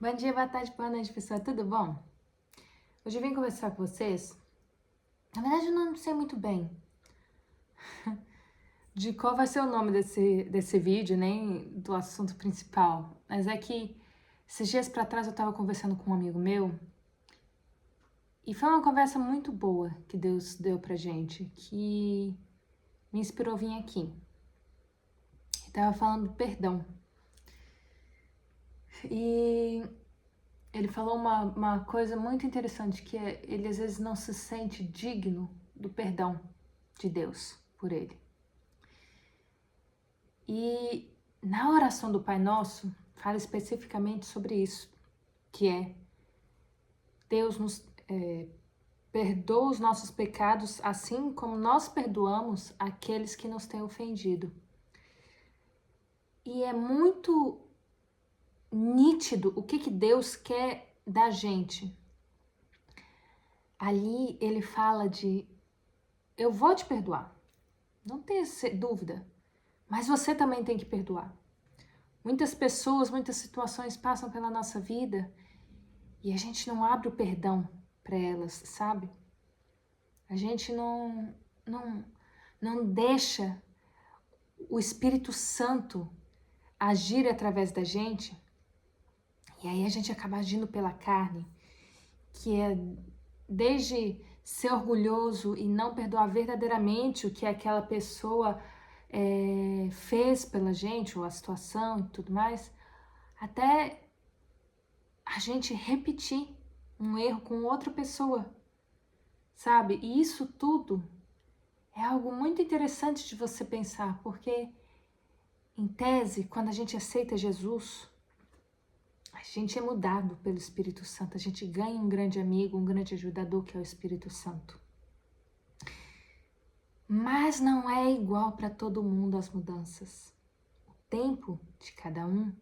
Bom dia, boa tarde, boa noite, pessoal. Tudo bom? Hoje eu vim conversar com vocês. Na verdade, eu não sei muito bem de qual vai ser o nome desse vídeo, nem do assunto principal. Mas é que esses dias pra trás eu tava conversando com um amigo meu e foi uma conversa muito boa que Deus deu pra gente, que me inspirou a vir aqui. Ele tava falando do perdão. E ele falou uma coisa muito interessante, que é ele às vezes não se sente digno do perdão de Deus por ele. E na oração do Pai Nosso, fala especificamente sobre isso, que é Deus nos perdoa os nossos pecados, assim como nós perdoamos aqueles que nos têm ofendido. E é muito nítido o que Deus quer da gente. Ali ele fala de, eu vou te perdoar, não tenha dúvida, mas você também tem que perdoar. Muitas pessoas, muitas situações passam pela nossa vida e a gente não abre o perdão para elas, sabe? A gente não deixa o Espírito Santo agir através da gente. E aí a gente acaba agindo pela carne, que é desde ser orgulhoso e não perdoar verdadeiramente o que aquela pessoa fez pela gente, ou a situação e tudo mais, até a gente repetir um erro com outra pessoa, sabe? E isso tudo é algo muito interessante de você pensar, porque, em tese, quando a gente aceita Jesus, a gente é mudado pelo Espírito Santo, a gente ganha um grande amigo, um grande ajudador, que é o Espírito Santo. Mas não é igual para todo mundo as mudanças. O tempo de cada um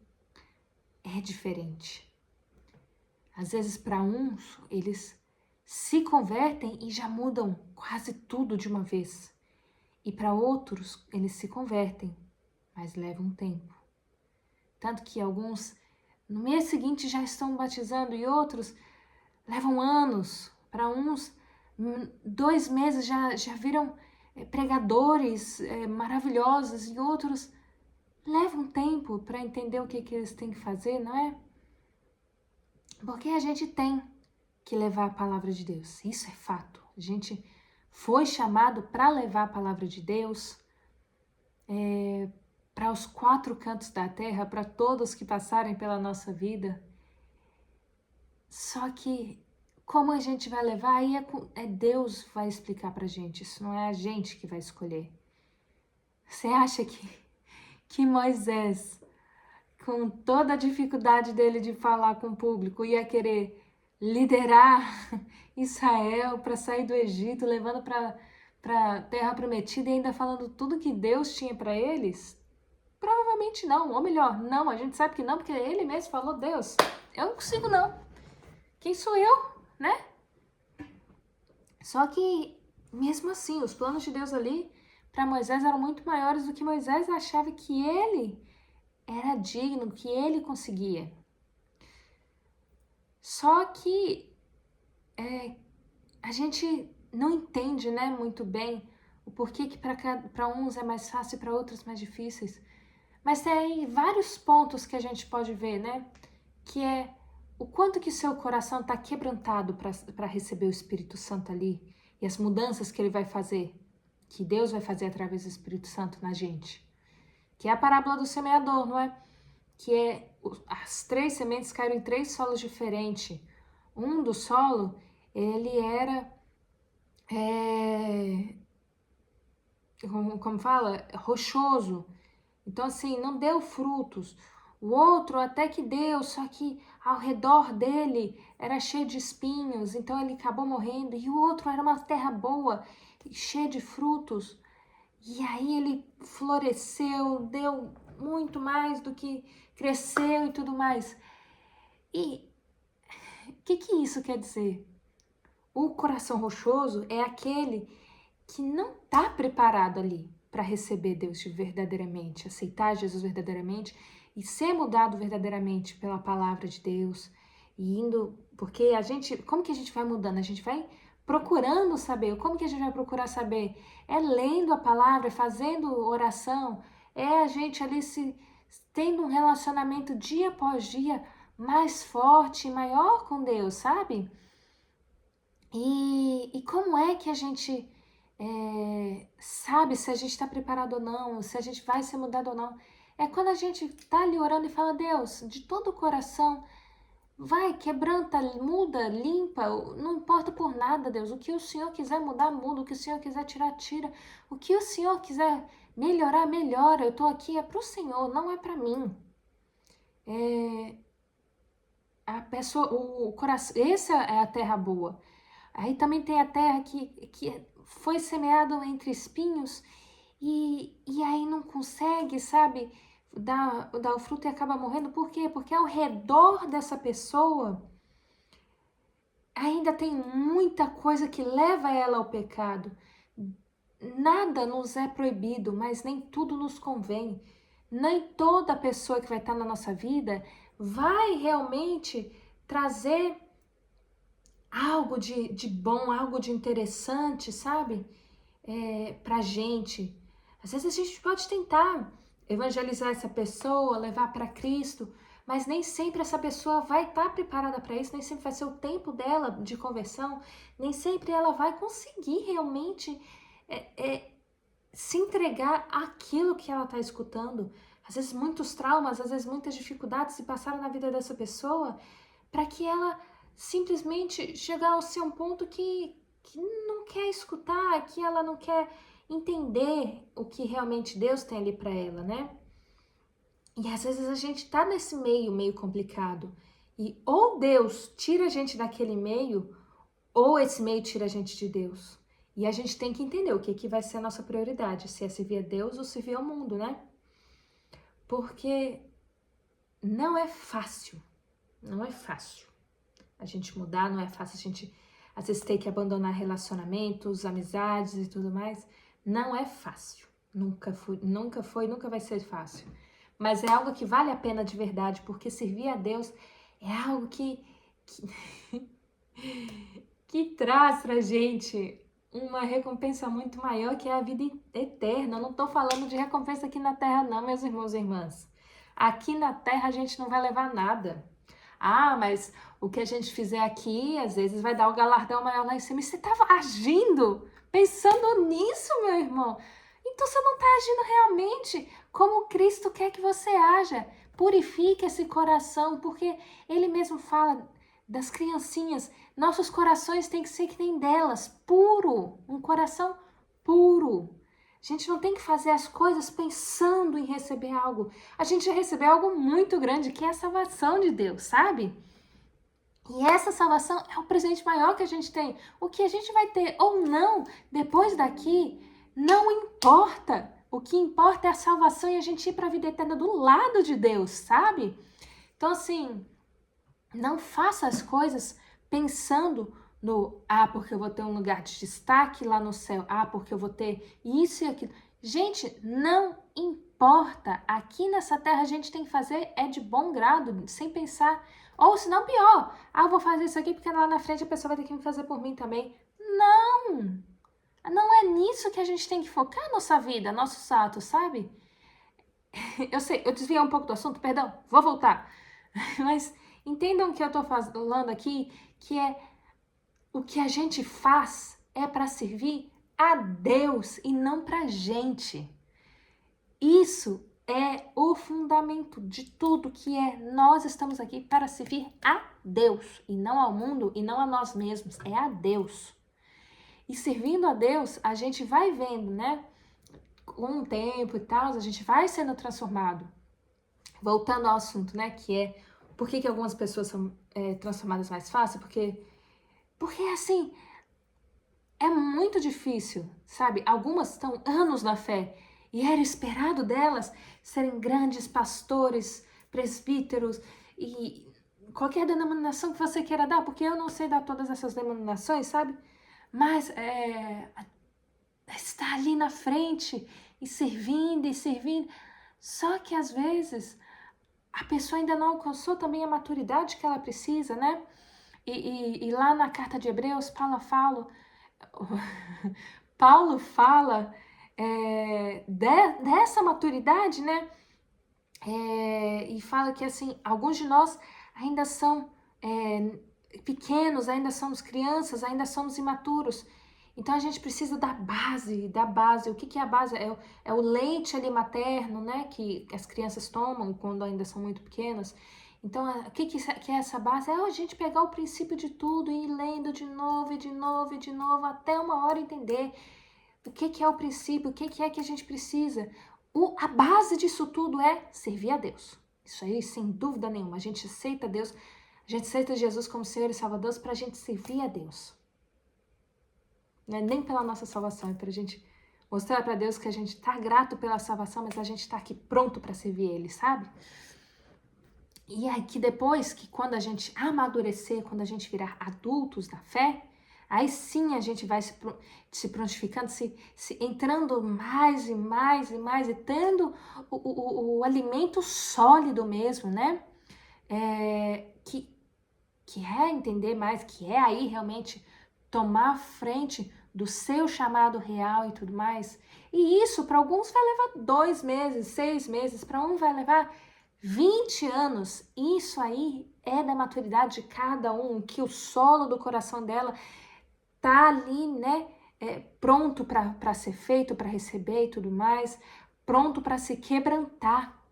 é diferente. Às vezes, para uns, eles se convertem e já mudam quase tudo de uma vez. E para outros, eles se convertem, mas leva um tempo. Tanto que alguns, no mês seguinte, já estão batizando e outros levam anos. Para uns, 2 meses já viram pregadores maravilhosos e outros levam tempo para entender o que eles têm que fazer, não é? Porque a gente tem que levar a palavra de Deus, isso é fato. A gente foi chamado para levar a palavra de Deus para os 4 cantos da terra, para todos que passarem pela nossa vida. Só que como a gente vai levar, aí Deus vai explicar pra gente, isso não é a gente que vai escolher. Você acha que Moisés, com toda a dificuldade dele de falar com o público, ia querer liderar Israel para sair do Egito, levando para Terra Prometida e ainda falando tudo que Deus tinha para eles? Provavelmente não, ou melhor, não, a gente sabe que não, porque ele mesmo falou, Deus, eu não consigo não. Quem sou eu, né? Só que, mesmo assim, os planos de Deus ali para Moisés eram muito maiores do que Moisés achava que ele era digno, que ele conseguia. Só que a gente não entende, né, muito bem o porquê que para uns é mais fácil e para outros mais difíceis. Mas tem vários pontos que a gente pode ver, né? Que é o quanto que seu coração está quebrantado para receber o Espírito Santo ali e as mudanças que ele vai fazer, que Deus vai fazer através do Espírito Santo na gente. Que é a parábola do semeador, não é? Que é as 3 sementes caíram em 3 solos diferentes. Um do solo, ele era, como fala? Rochoso. Então, assim, não deu frutos. O outro até que deu, só que ao redor dele era cheio de espinhos, então ele acabou morrendo. E o outro era uma terra boa, cheia de frutos. E aí ele floresceu, deu muito mais do que cresceu e tudo mais. E o que isso quer dizer? O coração rochoso é aquele que não está preparado ali para receber Deus verdadeiramente, aceitar Jesus verdadeiramente e ser mudado verdadeiramente pela palavra de Deus, e indo, porque como que a gente vai mudando? A gente vai procurando saber. Como que a gente vai procurar saber? É lendo a palavra, fazendo oração, é a gente ali tendo um relacionamento dia após dia mais forte, maior com Deus, sabe? E como é que a gente sabe se a gente está preparado ou não, se a gente vai ser mudado ou não? É quando a gente está ali orando e fala: Deus, de todo o coração, vai, quebranta, muda, limpa, não importa por nada, Deus. O que o Senhor quiser mudar, muda. O que o Senhor quiser tirar, tira. O que o Senhor quiser melhorar, melhora. Eu estou aqui, é para o Senhor, não é para mim. A pessoa, o coração, essa é a terra boa. Aí também tem a terra que foi semeada entre espinhos e aí não consegue, sabe, dar o fruto e acaba morrendo. Por quê? Porque ao redor dessa pessoa ainda tem muita coisa que leva ela ao pecado. Nada nos é proibido, mas nem tudo nos convém. Nem toda pessoa que vai estar na nossa vida vai realmente trazer algo de bom, algo de interessante, sabe? Pra gente. Às vezes a gente pode tentar evangelizar essa pessoa, levar para Cristo, mas nem sempre essa pessoa vai estar preparada para isso, nem sempre vai ser o tempo dela de conversão, nem sempre ela vai conseguir realmente se entregar àquilo que ela está escutando. Às vezes muitos traumas, às vezes muitas dificuldades se passaram na vida dessa pessoa para que ela simplesmente chegar ao seu ponto que não quer escutar, que ela não quer entender o que realmente Deus tem ali para ela, né? E às vezes a gente tá nesse meio complicado. E ou Deus tira a gente daquele meio, ou esse meio tira a gente de Deus. E a gente tem que entender o que vai ser a nossa prioridade, se é servir a Deus ou servir ao mundo, né? Porque não é fácil, não é fácil a gente mudar, não é fácil a gente às vezes ter que abandonar relacionamentos, amizades e tudo mais. Não é fácil, nunca foi, nunca vai ser fácil. Mas é algo que vale a pena de verdade, porque servir a Deus é algo que traz pra gente uma recompensa muito maior, que é a vida eterna. Eu não tô falando de recompensa aqui na terra não, meus irmãos e irmãs. Aqui na terra a gente não vai levar nada. Ah, mas o que a gente fizer aqui, às vezes vai dar o galardão maior lá em cima. E você estava agindo, pensando nisso, meu irmão. Então você não está agindo realmente como Cristo quer que você haja. Purifique esse coração, porque Ele mesmo fala das criancinhas. Nossos corações têm que ser que nem delas, puro, um coração puro. A gente não tem que fazer as coisas pensando em receber algo. A gente já recebeu algo muito grande, que é a salvação de Deus, sabe? E essa salvação é o presente maior que a gente tem. O que a gente vai ter ou não depois daqui não importa. O que importa é a salvação e a gente ir para a vida eterna do lado de Deus, sabe? Então, assim, não faça as coisas pensando porque eu vou ter um lugar de destaque lá no céu, porque eu vou ter isso e aquilo. Gente, não importa. Aqui nessa terra a gente tem que fazer de bom grado, sem pensar, ou se não pior, eu vou fazer isso aqui porque lá na frente a pessoa vai ter que me fazer por mim também. Não! Não é nisso que a gente tem que focar a nossa vida, nossos atos, sabe? Eu sei, eu desviei um pouco do assunto, perdão, vou voltar. Mas entendam o que eu tô falando aqui, que o que a gente faz é para servir a Deus e não para gente. Isso é o fundamento de tudo que nós estamos aqui para servir a Deus e não ao mundo e não a nós mesmos, é a Deus. E servindo a Deus, a gente vai vendo, né? Com o tempo e tal, a gente vai sendo transformado. Voltando ao assunto, né? Que é por que algumas pessoas são transformadas mais fácil? Porque assim, é muito difícil, sabe? Algumas estão anos na fé e era esperado delas serem grandes pastores, presbíteros e qualquer denominação que você queira dar, porque eu não sei dar todas essas denominações, sabe? Mas está ali na frente e servindo. Só que às vezes a pessoa ainda não alcançou também a maturidade que ela precisa, né? E lá na carta de Hebreus, Paulo fala dessa maturidade, né? E fala que, assim, alguns de nós ainda são pequenos, ainda somos crianças, ainda somos imaturos. Então, a gente precisa da base. O que é a base? É o leite ali materno, né? Que as crianças tomam quando ainda são muito pequenas. Então, o que é essa base? É a gente pegar o princípio de tudo e ir lendo de novo, e de novo, e de novo, até uma hora entender o que é o princípio, o que é que a gente precisa. A base disso tudo é servir a Deus. Isso aí, sem dúvida nenhuma. A gente aceita Deus, a gente aceita Jesus como Senhor e Salvador para a gente servir a Deus. Não é nem pela nossa salvação, é para a gente mostrar para Deus que a gente está grato pela salvação, mas a gente está aqui pronto para servir Ele, sabe? E aí que depois, que quando a gente amadurecer, quando a gente virar adultos da fé, aí sim a gente vai se prontificando, se entrando mais e mais e mais, e tendo o alimento sólido mesmo, né? Que é entender mais, que é aí realmente tomar frente do seu chamado real e tudo mais. E isso para alguns vai levar 2 meses, 6 meses, para um vai levar 20 anos. Isso aí é da maturidade de cada um, que o solo do coração dela tá ali, né, pronto para ser feito, para receber e tudo mais, pronto para se quebrantar,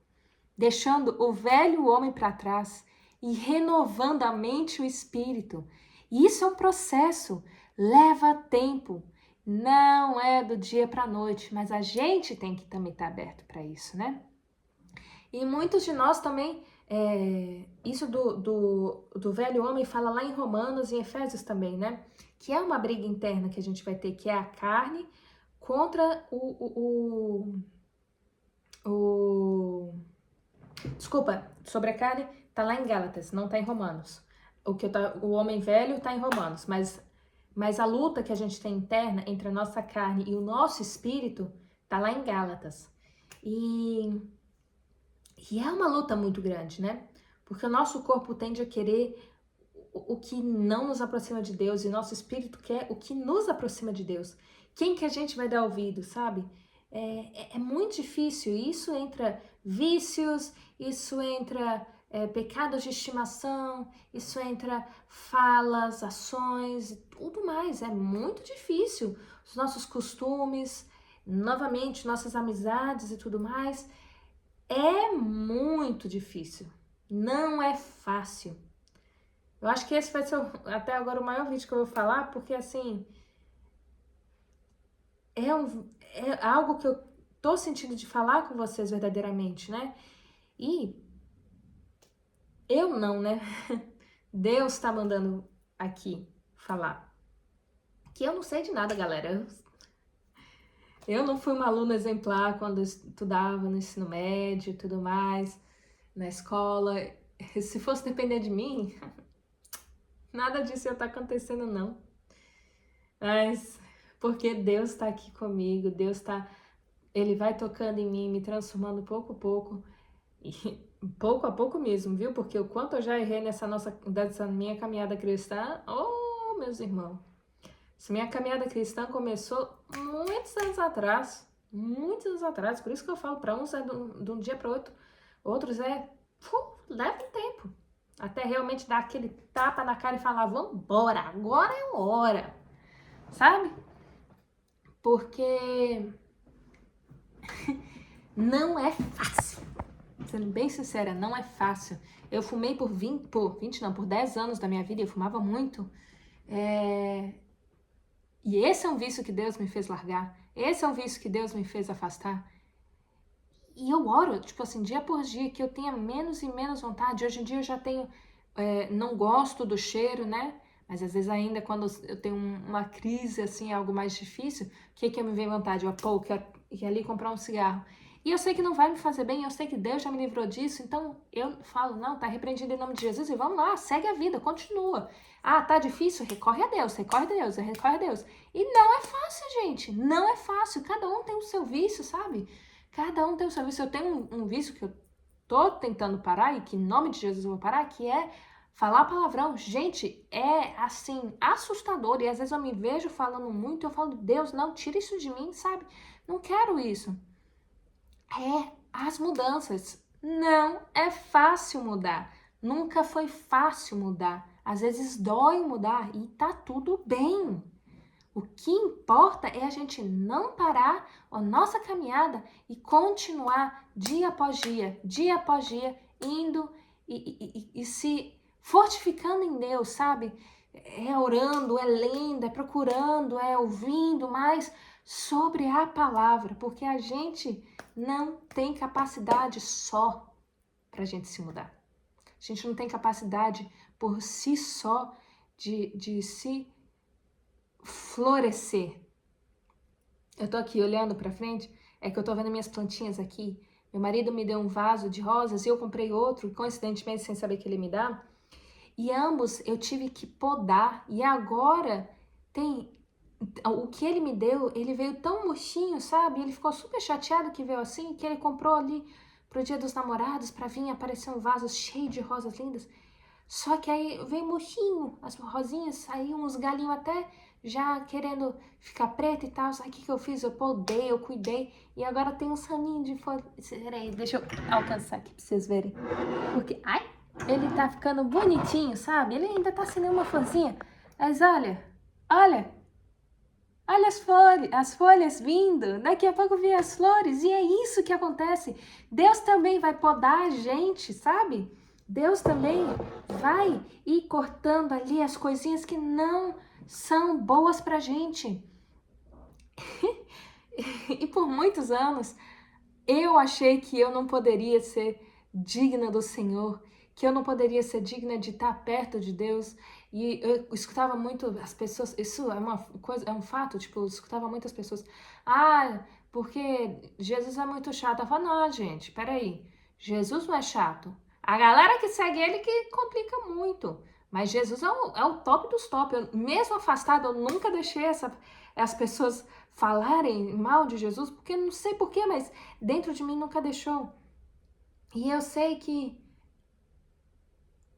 deixando o velho homem para trás e renovando a mente e o espírito. E isso é um processo, leva tempo, não é do dia para a noite, mas a gente tem que também estar aberto para isso, né? E muitos de nós também, isso do velho homem fala lá em Romanos e Efésios também, né? Que é uma briga interna que a gente vai ter, que é a carne contra Desculpa, sobre a carne tá lá em Gálatas, não tá em Romanos. O homem velho tá em Romanos, mas a luta que a gente tem interna entre a nossa carne e o nosso espírito tá lá em Gálatas. E é uma luta muito grande, né? Porque o nosso corpo tende a querer o que não nos aproxima de Deus e nosso espírito quer o que nos aproxima de Deus. Quem que a gente vai dar ouvido, sabe? É muito difícil. Isso entra vícios, isso entra pecados de estimação, isso entra falas, ações e tudo mais. É muito difícil. Os nossos costumes, novamente, nossas amizades e tudo mais. É muito difícil. Não é fácil. Eu acho que esse vai ser até agora o maior vídeo que eu vou falar, porque assim é algo que eu tô sentindo de falar com vocês verdadeiramente, né? E eu não, né? Deus tá mandando aqui falar. Que eu não sei de nada, galera. Eu não fui uma aluna exemplar quando eu estudava no ensino médio e tudo mais, na escola. Se fosse depender de mim, nada disso ia estar acontecendo, não. Mas porque Deus está aqui comigo, Ele vai tocando em mim, me transformando pouco a pouco, e pouco a pouco mesmo, viu? Porque o quanto eu já errei nessa minha caminhada cristã, oh, meus irmãos. Essa minha caminhada cristã começou muitos anos atrás, por isso que eu falo, para uns é de um dia para outro, outros leva um tempo, até realmente dar aquele tapa na cara e falar, vambora, agora é hora, sabe? Porque não é fácil, sendo bem sincera, não é fácil. Eu fumei por 10 anos da minha vida, eu fumava muito, e esse é um vício que Deus me fez largar. Esse é um vício que Deus me fez afastar. E eu oro, tipo assim, dia por dia, que eu tenha menos e menos vontade. Hoje em dia eu já tenho... não gosto do cheiro, né? Mas às vezes ainda quando eu tenho uma crise, assim, algo mais difícil, o que me vem vontade? Eu quero ir ali comprar um cigarro. E eu sei que não vai me fazer bem, eu sei que Deus já me livrou disso, então eu falo, não, tá repreendido em nome de Jesus e vamos lá, segue a vida, continua. Ah, tá difícil? Recorre a Deus, recorre a Deus, recorre a Deus. E não é fácil, gente, não é fácil. Cada um tem o seu vício, sabe? Cada um tem o seu vício. Eu tenho um vício que eu tô tentando parar e que em nome de Jesus eu vou parar, que é falar palavrão. Gente, é assim, assustador. E às vezes eu me vejo falando muito, eu falo, Deus, não, tira isso de mim, sabe? Não quero isso. As mudanças. Não é fácil mudar. Nunca foi fácil mudar. Às vezes dói mudar e tá tudo bem. O que importa é a gente não parar a nossa caminhada e continuar dia após dia, indo e se fortificando em Deus, sabe? É orando, é lendo, é procurando, é ouvindo mais sobre a palavra, porque a gente não tem capacidade só para a gente se mudar. A gente não tem capacidade por si só de se florescer. Eu tô aqui olhando pra frente, é que eu tô vendo minhas plantinhas aqui. Meu marido me deu um vaso de rosas e eu comprei outro, coincidentemente sem saber que ele me dá. E ambos eu tive que podar. E agora tem o que ele me deu, ele veio tão murchinho, sabe? Ele ficou super chateado que veio assim, que ele comprou ali pro Dia dos Namorados pra vir aparecer um vaso cheio de rosas lindas. Só que aí veio murchinho, as rosinhas, aí uns galinhos até já querendo ficar preto e tal. Sabe o que eu fiz? Eu podei, eu cuidei. E agora tem um saninho de folha. Peraí, deixa eu alcançar aqui pra vocês verem. Porque, ai, ele tá ficando bonitinho, sabe? Ele ainda tá sem nenhuma florzinha. Mas olha as folhas vindo. Daqui a pouco vem as flores. E é isso que acontece. Deus também vai podar a gente, sabe? Deus também vai ir cortando ali as coisinhas que não são boas pra gente. E por muitos anos eu achei que eu não poderia ser digna do Senhor, que eu não poderia ser digna de estar perto de Deus. E eu escutava muito as pessoas, isso é uma coisa, é um fato, tipo, eu escutava muitas pessoas, porque Jesus é muito chato. Eu falo, não, gente, peraí, Jesus não é chato. A galera que segue ele que complica muito. Mas Jesus é o top dos top. Mesmo afastado, eu nunca deixei as pessoas falarem mal de Jesus, porque não sei porquê, mas dentro de mim nunca deixou. E eu sei que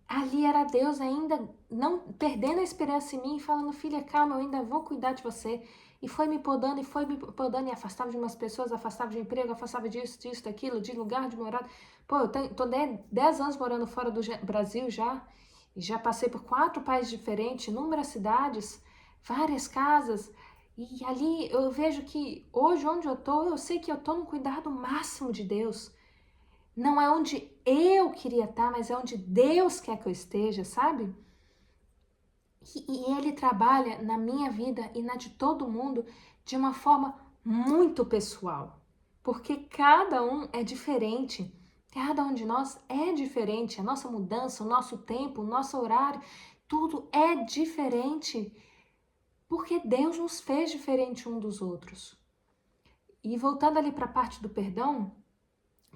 ali era Deus ainda não perdendo a esperança em mim e falando, filha, calma, eu ainda vou cuidar de você. E foi me podando e afastava de umas pessoas, afastava de emprego, afastava disso, daquilo, de lugar de morar. Pô, tô 10 anos morando fora do Brasil já, e já passei por 4 países diferentes, inúmeras cidades, várias casas. E ali eu vejo que hoje onde eu sei que eu tô no cuidado máximo de Deus. Não é onde eu queria estar, mas é onde Deus quer que eu esteja, sabe? E Ele trabalha na minha vida e na de todo mundo de uma forma muito pessoal. Porque cada um é diferente. Cada um de nós é diferente. A nossa mudança, o nosso tempo, o nosso horário, tudo é diferente. Porque Deus nos fez diferente um dos outros. E voltando ali para a parte do perdão,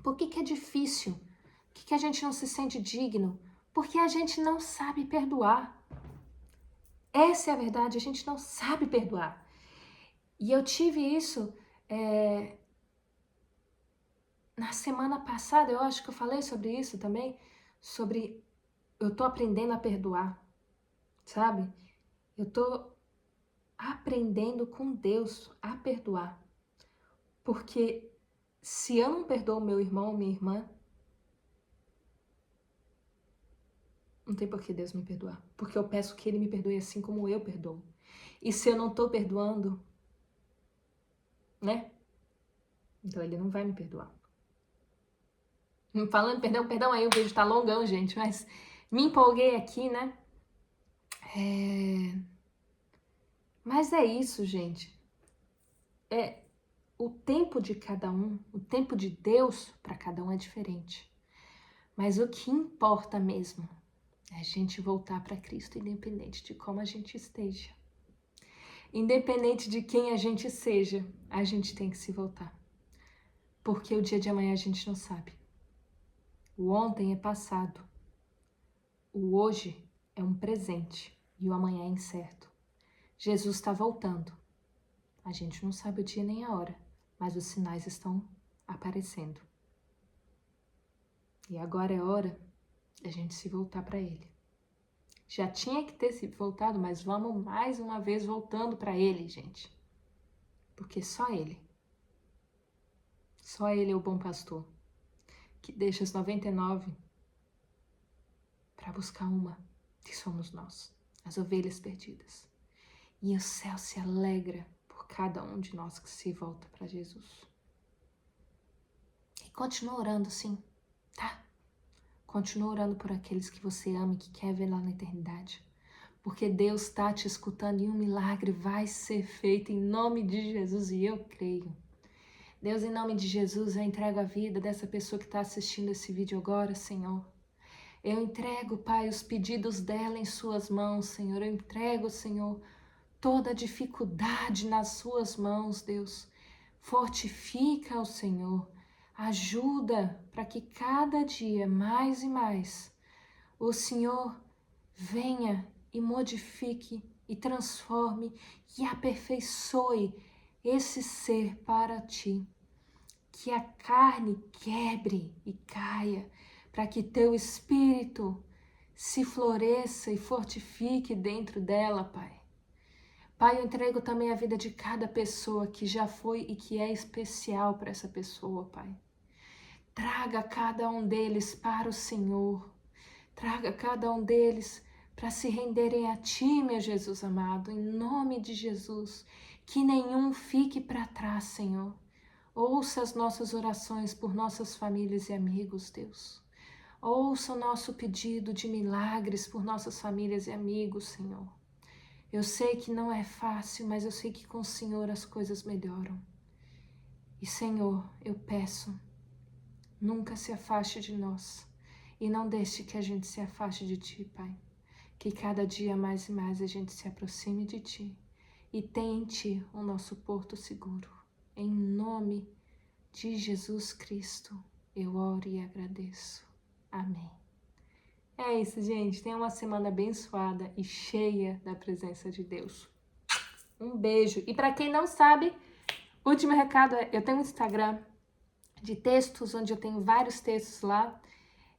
por que é difícil? Por que a gente não se sente digno? Porque a gente não sabe perdoar. Essa é a verdade, a gente não sabe perdoar. E eu tive isso na semana passada, eu acho que eu falei sobre isso também, sobre eu tô aprendendo a perdoar, sabe? Eu tô aprendendo com Deus a perdoar. Porque se eu não perdoo meu irmão ou minha irmã, não tem por que Deus me perdoar. Porque eu peço que Ele me perdoe assim como eu perdoo. E se eu não tô perdoando, né? Então Ele não vai me perdoar. Falando perdão aí, o vídeo tá longão, gente, mas me empolguei aqui, né? Mas é isso, gente. O tempo de cada um, o tempo de Deus para cada um é diferente. Mas o que importa mesmo é a gente voltar para Cristo, independente de como a gente esteja. Independente de quem a gente seja, a gente tem que se voltar. Porque o dia de amanhã a gente não sabe. O ontem é passado. O hoje é um presente e o amanhã é incerto. Jesus está voltando. A gente não sabe o dia nem a hora, mas os sinais estão aparecendo. E agora é hora da gente se voltar para Ele. Já tinha que ter se voltado, mas vamos mais uma vez voltando para Ele, gente. Porque só Ele é o bom pastor, que deixa as 99 para buscar uma, que somos nós, as ovelhas perdidas. E o céu se alegra por cada um de nós que se volta para Jesus. E continua orando, sim, tá? Continua orando por aqueles que você ama e que quer ver lá na eternidade. Porque Deus está te escutando e um milagre vai ser feito em nome de Jesus e eu creio. Deus, em nome de Jesus, eu entrego a vida dessa pessoa que está assistindo esse vídeo agora, Senhor. Eu entrego, Pai, os pedidos dela em suas mãos, Senhor. Eu entrego, Senhor, toda a dificuldade nas suas mãos, Deus. Fortifica o Senhor. Ajuda para que cada dia, mais e mais, o Senhor venha e modifique e transforme e aperfeiçoe esse ser para ti. Que a carne quebre e caia, para que teu espírito se floresça e fortifique dentro dela, Pai. Pai, eu entrego também a vida de cada pessoa que já foi e que é especial para essa pessoa, Pai. Traga cada um deles para o Senhor. Traga cada um deles para se renderem a Ti, meu Jesus amado, em nome de Jesus. Que nenhum fique para trás, Senhor. Ouça as nossas orações por nossas famílias e amigos, Deus. Ouça o nosso pedido de milagres por nossas famílias e amigos, Senhor. Eu sei que não é fácil, mas eu sei que com o Senhor as coisas melhoram. E, Senhor, eu peço, nunca se afaste de nós e não deixe que a gente se afaste de Ti, Pai. Que cada dia mais e mais a gente se aproxime de Ti e tenha em Ti o nosso porto seguro. Em nome de Jesus Cristo, eu oro e agradeço. Amém. É isso, gente. Tenha uma semana abençoada e cheia da presença de Deus. Um beijo. E para quem não sabe, último recado é, eu tenho um Instagram de textos, onde eu tenho vários textos lá,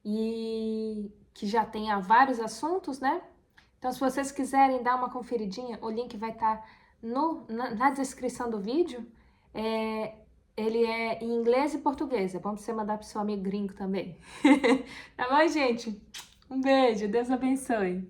e que já tem vários assuntos, né? Então, se vocês quiserem dar uma conferidinha, o link vai estar na descrição do vídeo. Ele é em inglês e português. É bom você mandar para o seu amigo gringo também. Tá bom, gente? Um beijo. Deus abençoe.